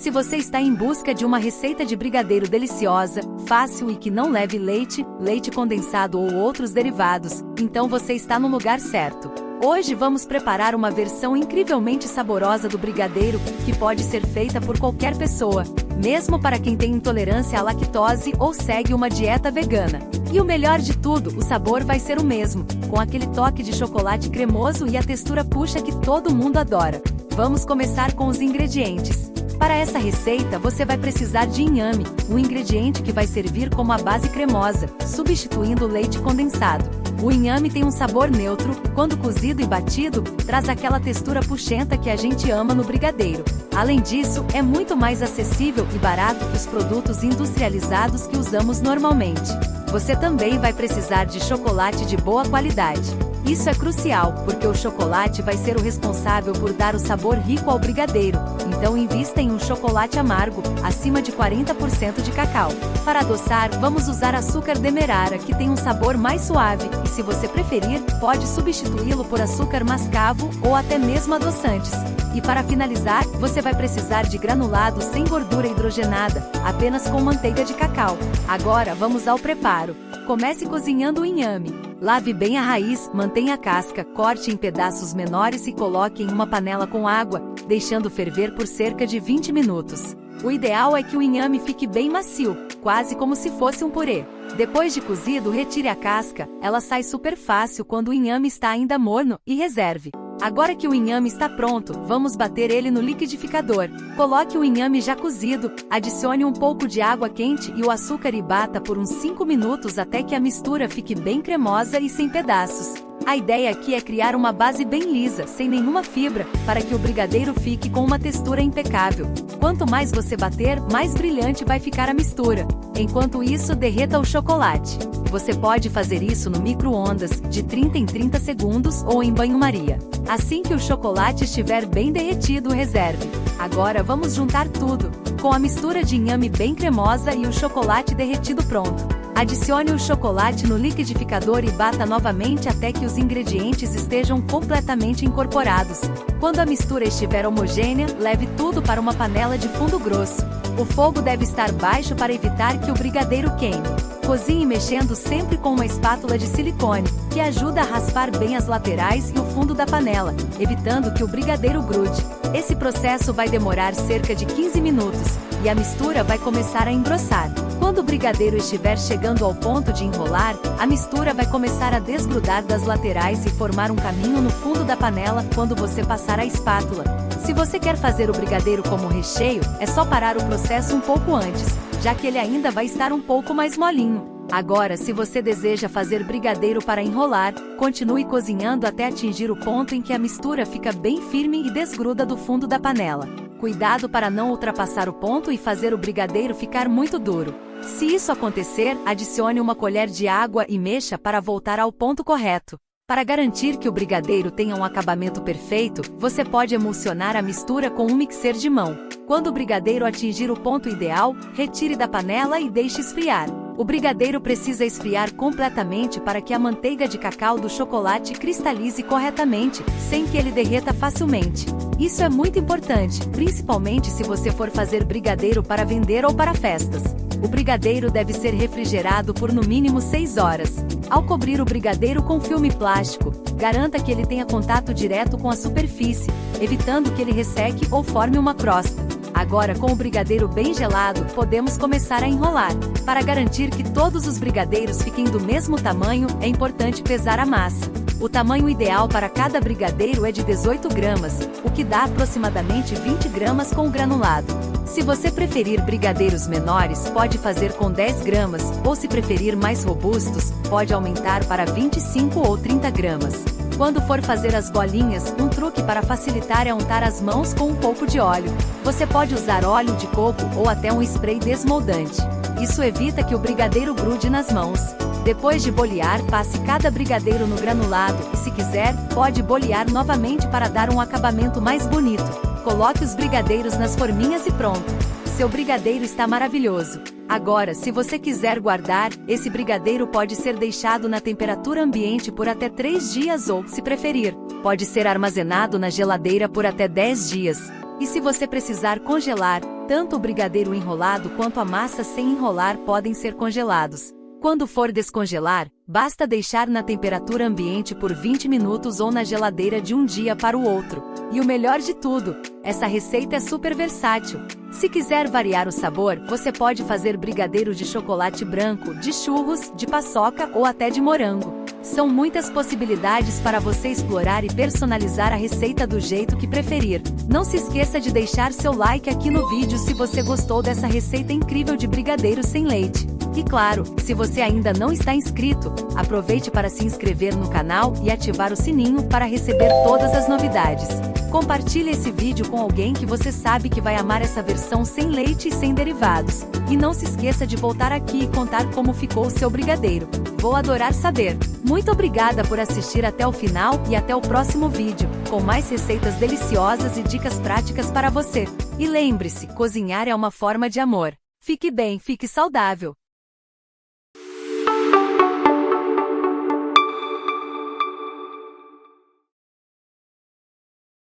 Se você está em busca de uma receita de brigadeiro deliciosa, fácil e que não leve leite, leite condensado ou outros derivados, então você está no lugar certo. Hoje vamos preparar uma versão incrivelmente saborosa do brigadeiro, que pode ser feita por qualquer pessoa, mesmo para quem tem intolerância à lactose ou segue uma dieta vegana. E o melhor de tudo, o sabor vai ser o mesmo, com aquele toque de chocolate cremoso e a textura puxa que todo mundo adora. Vamos começar com os ingredientes. Para essa receita você vai precisar de inhame, um ingrediente que vai servir como a base cremosa, substituindo o leite condensado. O inhame tem um sabor neutro, quando cozido e batido, traz aquela textura puxenta que a gente ama no brigadeiro. Além disso, é muito mais acessível e barato que os produtos industrializados que usamos normalmente. Você também vai precisar de chocolate de boa qualidade. Isso é crucial, porque o chocolate vai ser o responsável por dar o sabor rico ao brigadeiro, então invista em um chocolate amargo, acima de 40% de cacau. Para adoçar, vamos usar açúcar demerara, que tem um sabor mais suave, e se você preferir, pode substituí-lo por açúcar mascavo ou até mesmo adoçantes. E para finalizar, você vai precisar de granulados sem gordura hidrogenada, apenas com manteiga de cacau. Agora vamos ao preparo. Comece cozinhando o inhame. Lave bem a raiz, mantenha a casca, corte em pedaços menores e coloque em uma panela com água, deixando ferver por cerca de 20 minutos. O ideal é que o inhame fique bem macio, quase como se fosse um purê. Depois de cozido, retire a casca, ela sai super fácil quando o inhame está ainda morno, e reserve. Agora que o inhame está pronto, vamos bater ele no liquidificador. Coloque o inhame já cozido, adicione um pouco de água quente e o açúcar e bata por uns 5 minutos até que a mistura fique bem cremosa e sem pedaços. A ideia aqui é criar uma base bem lisa, sem nenhuma fibra, para que o brigadeiro fique com uma textura impecável. Quanto mais você bater, mais brilhante vai ficar a mistura. Enquanto isso, derreta o chocolate. Você pode fazer isso no micro-ondas, de 30 em 30 segundos ou em banho-maria. Assim que o chocolate estiver bem derretido, reserve. Agora vamos juntar tudo. Com a mistura de inhame bem cremosa e o chocolate derretido pronto. Adicione o chocolate no liquidificador e bata novamente até que os ingredientes estejam completamente incorporados. Quando a mistura estiver homogênea, leve tudo para uma panela de fundo grosso. O fogo deve estar baixo para evitar que o brigadeiro queime. Cozinhe mexendo sempre com uma espátula de silicone, que ajuda a raspar bem as laterais e o fundo da panela, evitando que o brigadeiro grude. Esse processo vai demorar cerca de 15 minutos, e a mistura vai começar a engrossar. Quando o brigadeiro estiver chegando ao ponto de enrolar, a mistura vai começar a desgrudar das laterais e formar um caminho no fundo da panela quando você passar a espátula. Se você quer fazer o brigadeiro como recheio, é só parar o processo um pouco antes, já que ele ainda vai estar um pouco mais molinho. Agora, se você deseja fazer brigadeiro para enrolar, continue cozinhando até atingir o ponto em que a mistura fica bem firme e desgruda do fundo da panela. Cuidado para não ultrapassar o ponto e fazer o brigadeiro ficar muito duro. Se isso acontecer, adicione uma colher de água e mexa para voltar ao ponto correto. Para garantir que o brigadeiro tenha um acabamento perfeito, você pode emulsionar a mistura com um mixer de mão. Quando o brigadeiro atingir o ponto ideal, retire da panela e deixe esfriar. O brigadeiro precisa esfriar completamente para que a manteiga de cacau do chocolate cristalize corretamente, sem que ele derreta facilmente. Isso é muito importante, principalmente se você for fazer brigadeiro para vender ou para festas. O brigadeiro deve ser refrigerado por no mínimo 6 horas. Ao cobrir o brigadeiro com filme plástico, garanta que ele tenha contato direto com a superfície, evitando que ele resseque ou forme uma crosta. Agora, com o brigadeiro bem gelado, podemos começar a enrolar. Para garantir que todos os brigadeiros fiquem do mesmo tamanho, é importante pesar a massa. O tamanho ideal para cada brigadeiro é de 18 gramas, o que dá aproximadamente 20 gramas com o granulado. Se você preferir brigadeiros menores, pode fazer com 10 gramas, ou se preferir mais robustos, pode aumentar para 25 ou 30 gramas. Quando for fazer as bolinhas, um truque para facilitar é untar as mãos com um pouco de óleo. Você pode usar óleo de coco ou até um spray desmoldante. Isso evita que o brigadeiro grude nas mãos. Depois de bolear, passe cada brigadeiro no granulado e, se quiser, pode bolear novamente para dar um acabamento mais bonito. Coloque os brigadeiros nas forminhas e pronto. Seu brigadeiro está maravilhoso. Agora, se você quiser guardar, esse brigadeiro pode ser deixado na temperatura ambiente por até 3 dias ou, se preferir, pode ser armazenado na geladeira por até 10 dias. E se você precisar congelar, tanto o brigadeiro enrolado quanto a massa sem enrolar podem ser congelados. Quando for descongelar, basta deixar na temperatura ambiente por 20 minutos ou na geladeira de um dia para o outro. E o melhor de tudo, essa receita é super versátil. Se quiser variar o sabor, você pode fazer brigadeiro de chocolate branco, de churros, de paçoca ou até de morango. São muitas possibilidades para você explorar e personalizar a receita do jeito que preferir. Não se esqueça de deixar seu like aqui no vídeo se você gostou dessa receita incrível de brigadeiro sem leite. E claro, se você ainda não está inscrito, aproveite para se inscrever no canal e ativar o sininho para receber todas as novidades. Compartilhe esse vídeo com alguém que você sabe que vai amar essa versão sem leite e sem derivados. E não se esqueça de voltar aqui e contar como ficou o seu brigadeiro. Vou adorar saber. Muito obrigada por assistir até o final e até o próximo vídeo, com mais receitas deliciosas e dicas práticas para você. E lembre-se, cozinhar é uma forma de amor. Fique bem, fique saudável.